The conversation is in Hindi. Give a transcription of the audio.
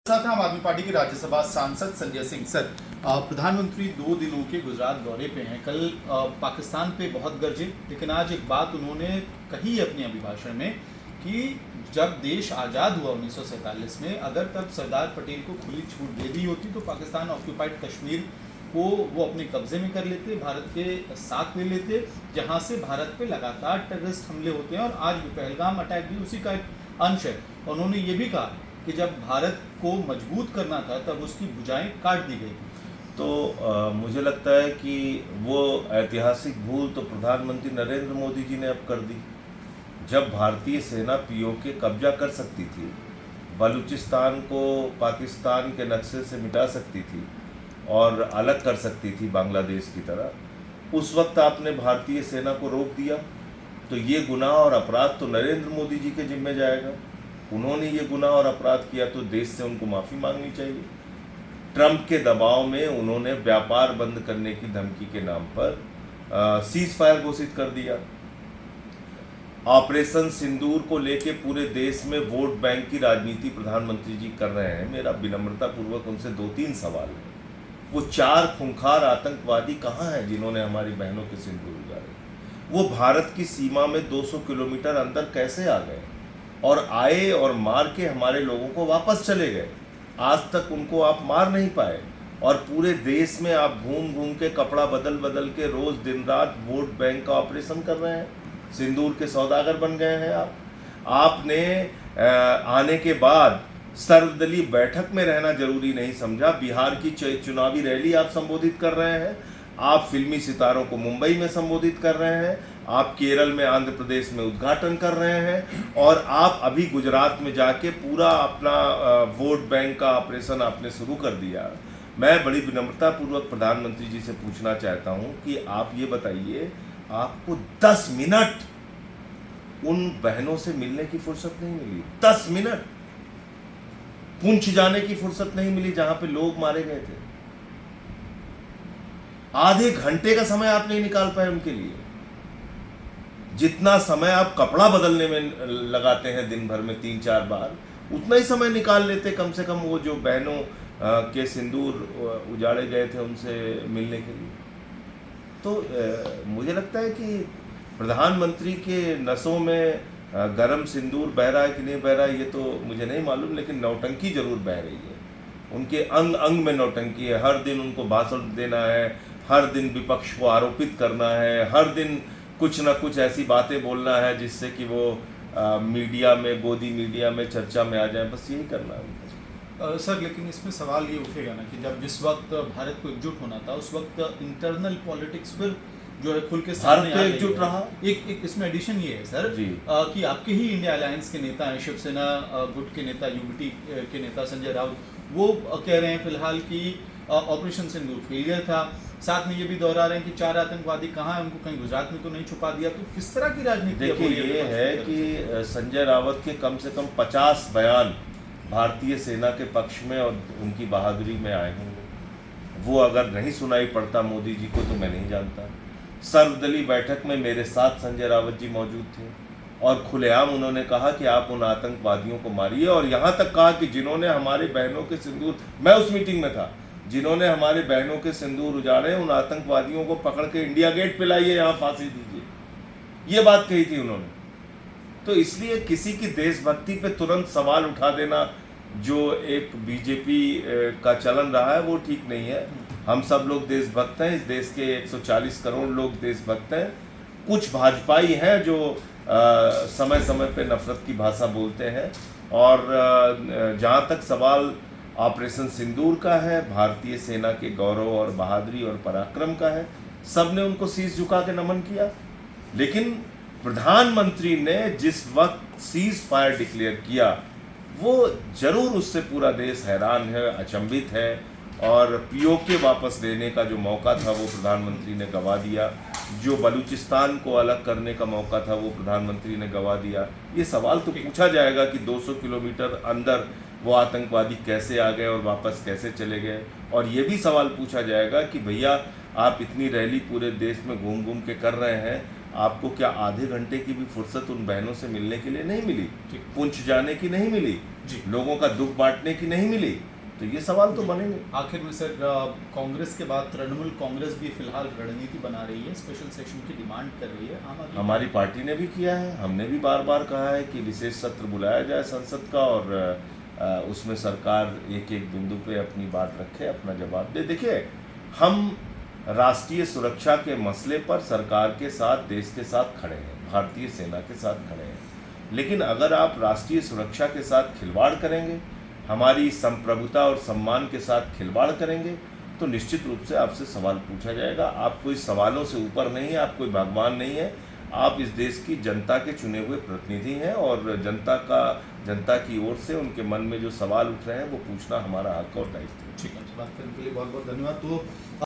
साथ आम आदमी पार्टी के राज्यसभा सांसद संजय सिंह। सर, प्रधानमंत्री 2 दिनों के गुजरात दौरे पे हैं। कल पाकिस्तान पे बहुत गरजे, लेकिन आज एक बात उन्होंने कही अपने अभिभाषण में कि जब देश आज़ाद हुआ 1947 में, अगर तब सरदार पटेल को खुली छूट दे दी होती तो पाकिस्तान ऑक्यूपाइड कश्मीर को वो अपने कब्जे में कर लेते, भारत के साथ ले लेते, जहाँ से भारत पे लगातार टेररिस्ट हमले होते हैं और आज भी पहलगाम अटैक भी उसी का एक अंश है। उन्होंने ये भी कहा कि जब भारत को मजबूत करना था तब उसकी भुजाएं काट दी गई। तो मुझे लगता है कि वो ऐतिहासिक भूल तो प्रधानमंत्री नरेंद्र मोदी जी ने अब कर दी। जब भारतीय सेना पीओके कब्जा कर सकती थी, बलूचिस्तान को पाकिस्तान के नक्शे से मिटा सकती थी और अलग कर सकती थी बांग्लादेश की तरह, उस वक्त आपने भारतीय सेना को रोक दिया। तो ये गुनाह और अपराध तो नरेंद्र मोदी जी के जिम्मे जाएगा। उन्होंने ये गुनाह और अपराध किया तो देश से उनको माफ़ी मांगनी चाहिए। ट्रंप के दबाव में उन्होंने व्यापार बंद करने की धमकी के नाम पर सीज फायर घोषित कर दिया। ऑपरेशन सिंदूर को लेके पूरे देश में वोट बैंक की राजनीति प्रधानमंत्री जी कर रहे हैं। मेरा विनम्रतापूर्वक उनसे 2-3 सवाल है। वो 4 खूंखार आतंकवादी कहाँ हैं जिन्होंने हमारी बहनों के सिंदूर उजाड़े? वो भारत की सीमा में 200 किलोमीटर अंदर कैसे आ गए और आए और मार के हमारे लोगों को वापस चले गए? आज तक उनको आप मार नहीं पाए और पूरे देश में आप घूम घूम के कपड़ा बदल बदल के रोज दिन रात वोट बैंक का ऑपरेशन कर रहे हैं। सिंदूर के सौदागर बन गए हैं आप। आपने आने के बाद सर्वदलीय बैठक में रहना जरूरी नहीं समझा। बिहार की चुनावी रैली आप संबोधित कर रहे हैं। आप फिल्मी सितारों को मुंबई में संबोधित कर रहे हैं। आप केरल में, आंध्र प्रदेश में उद्घाटन कर रहे हैं और आप अभी गुजरात में जाके पूरा अपना वोट बैंक का ऑपरेशन आपने शुरू कर दिया। मैं बड़ी विनम्रतापूर्वक प्रधानमंत्री जी से पूछना चाहता हूं कि आप ये बताइए, आपको 10 मिनट उन बहनों से मिलने की फुर्सत नहीं मिली? 10 मिनट पुंछ जाने की फुर्सत नहीं मिली जहां पे लोग मारे गए थे? आधे घंटे का समय आप नहीं निकाल पाए उनके लिए। जितना समय आप कपड़ा बदलने में लगाते हैं दिन भर में 3-4 बार, उतना ही समय निकाल लेते कम से कम वो जो बहनों के सिंदूर उजाड़े गए थे उनसे मिलने के लिए। तो मुझे लगता है कि प्रधानमंत्री के नसों में गरम सिंदूर बह रहा है कि नहीं बह रहा है ये तो मुझे नहीं मालूम, लेकिन नौटंकी जरूर बह रही है। उनके अंग अंग में नौटंकी है। हर दिन उनको भाषण देना है, हर दिन विपक्ष को आरोपित करना है, हर दिन कुछ ना कुछ ऐसी बातें बोलना है जिससे कि वो मीडिया में, गोदी मीडिया में चर्चा में आ जाए। बस यही करना है सर, लेकिन इसमें सवाल ये उठेगा ना कि जब जिस वक्त भारत को एकजुट होना था उस वक्त इंटरनल पॉलिटिक्स फिर जो है खुल के सामने भारत तो एकजुट रहा। एक इसमें एडिशन ये है सर कि आपके ही इंडिया अलायंस के नेता हैं, शिवसेना गुट के नेता, यूबीटी के नेता संजय राउत, वो कह रहे हैं फिलहाल कि ऑपरेशन सिंदूर फेलियर था। साथ में ये भी दोहरा रहे हैं कि 4 आतंकवादी कहाँ हैं, उनको कहीं गुजरात में तो नहीं छुपा दिया। तो किस तरह की राजनीति? देखिए, ये है कि संजय रावत के कम से कम 50 बयान भारतीय सेना के पक्ष में और उनकी बहादुरी में आए होंगे। वो अगर नहीं सुनाई पड़ता मोदी जी को तो मैं नहीं जानता। सर्वदलीय बैठक में मेरे साथ संजय रावत जी मौजूद थे और खुलेआम उन्होंने कहा कि आप उन आतंकवादियों को मारिए, और यहाँ तक कहा कि जिन्होंने हमारे बहनों के सिंदूर, मैं उस मीटिंग में था, जिन्होंने हमारे बहनों के सिंदूर उजाड़े उन आतंकवादियों को पकड़ के इंडिया गेट पे लाइए, यहाँ फांसी दीजिए। ये बात कही थी उन्होंने। तो इसलिए किसी की देशभक्ति पे तुरंत सवाल उठा देना जो एक बीजेपी का चलन रहा है वो ठीक नहीं है। हम सब लोग देशभक्त हैं। इस देश के 140 करोड़ लोग देशभक्त हैं। कुछ भाजपाई हैं जो समय समय पे नफरत की भाषा बोलते हैं। और जहाँ तक सवाल ऑपरेशन सिंदूर का है, भारतीय सेना के गौरव और बहादुरी और पराक्रम का है, सब ने उनको शीश झुका के नमन किया। लेकिन प्रधानमंत्री ने जिस वक्त सीज फायर डिक्लेयर किया, वो जरूर उससे पूरा देश हैरान है, अचंभित है, और पीओके वापस लेने का जो मौका था वो प्रधानमंत्री ने गंवा दिया। जो बलूचिस्तान को अलग करने का मौका था वो प्रधानमंत्री ने गंवा दिया। ये सवाल तो पूछा जाएगा कि 200 किलोमीटर अंदर वो आतंकवादी कैसे आ गए और वापस कैसे चले गए। और ये भी सवाल पूछा जाएगा कि भैया, आप इतनी रैली पूरे देश में घूम घूम के कर रहे हैं, आपको क्या आधे घंटे की भी फुर्सत उन बहनों से मिलने के लिए नहीं मिली? ठीक। पुंछ जाने की नहीं मिली? जी। लोगों का दुख बांटने की नहीं मिली? तो ये सवाल तो बनेंगे। आखिर में सर, कांग्रेस के बाद तृणमूल कांग्रेस भी फिलहाल रणनीति बना रही है, स्पेशल सेशन की डिमांड कर रही है। हमारी पार्टी ने भी किया है, हमने भी बार बार कहा है कि विशेष सत्र बुलाया जाए संसद का और उसमें सरकार एक एक बिंदु पे अपनी बात रखे, अपना जवाब दे। देखिए, हम राष्ट्रीय सुरक्षा के मसले पर सरकार के साथ, देश के साथ खड़े हैं, भारतीय सेना के साथ खड़े हैं। लेकिन अगर आप राष्ट्रीय सुरक्षा के साथ खिलवाड़ करेंगे, हमारी संप्रभुता और सम्मान के साथ खिलवाड़ करेंगे, तो निश्चित रूप से आपसे सवाल पूछा जाएगा। आप कोई सवालों से ऊपर नहीं है, आप कोई भगवान नहीं है, आप इस देश की जनता के चुने हुए प्रतिनिधि हैं और जनता की ओर से उनके मन में जो सवाल उठ रहे हैं वो पूछना हमारा हक और दायित्व है। ठीक है, बात करने के लिए बहुत बहुत धन्यवाद। तो